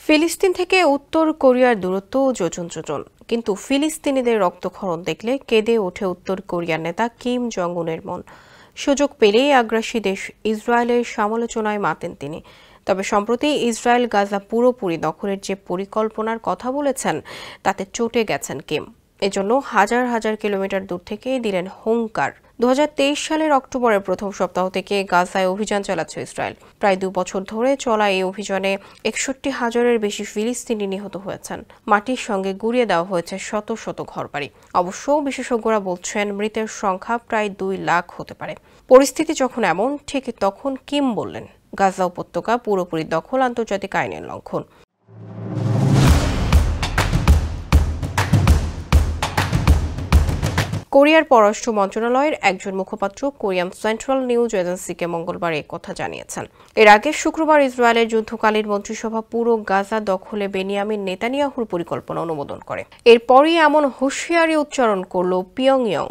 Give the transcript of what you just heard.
ফিলিস্তিন থেকে উত্তর কোরিয়ার দূরত্ব যোজন যোজন, কিন্তু ফিলিস্তিনিদের রক্তক্ষরণ দেখলে কেঁদে ওঠে উত্তর কোরিয়ার নেতা কিম জং উনের মন। সুযোগ পেলেই আগ্রাসী দেশ ইসরায়েলের সমালোচনায় মাতেন তিনি। তবে সম্প্রতি ইসরায়েল গাজা পুরোপুরি দখলের যে পরিকল্পনার কথা বলেছেন, তাতে চটে গেছেন কিম। এজন্য হাজার হাজার কিলোমিটার দূর থেকেই দিলেন হুঙ্কার। 2023 সালের অক্টোবরের প্রথম সপ্তাহ থেকে গাজায় অভিযান চালাচ্ছে ইসরায়েল। প্রায় 2 বছর ধরে চলা এই অভিযানে 61,000-এর বেশি ফিলিস্তিনি নিহত হয়েছেন। মাটির সঙ্গে গুঁড়িয়ে দেওয়া হয়েছে শত শত ঘরবাড়ি। অবশ্য বিশেষজ্ঞরা বলছেন মৃতের সংখ্যা প্রায় 2 লাখ হতে পারে। পরিস্থিতি যখন এমন, ঠিক তখন কিম বললেন, গাজা উপত্যকা পুরোপুরি দখল আন্তর্জাতিক আইনের লঙ্ঘন। কোরিয়ার পররাষ্ট্র মন্ত্রণালয়ের একজন মুখপাত্র কোরিয়ান সেন্ট্রাল নিউজ এজেন্সিকে মঙ্গলবার এই কথা জানিয়েছেন। এর আগে শুক্রবার ইসরায়েলের যুদ্ধকালীন মন্ত্রিসভা পুরো গাজা দখলে বেনিয়ামিন নেতানিয়াহুর পরিকল্পনা অনুমোদন করে। এরপরই এমন হুঁশিয়ারি উচ্চারণ করল পিয়ংইয়ং।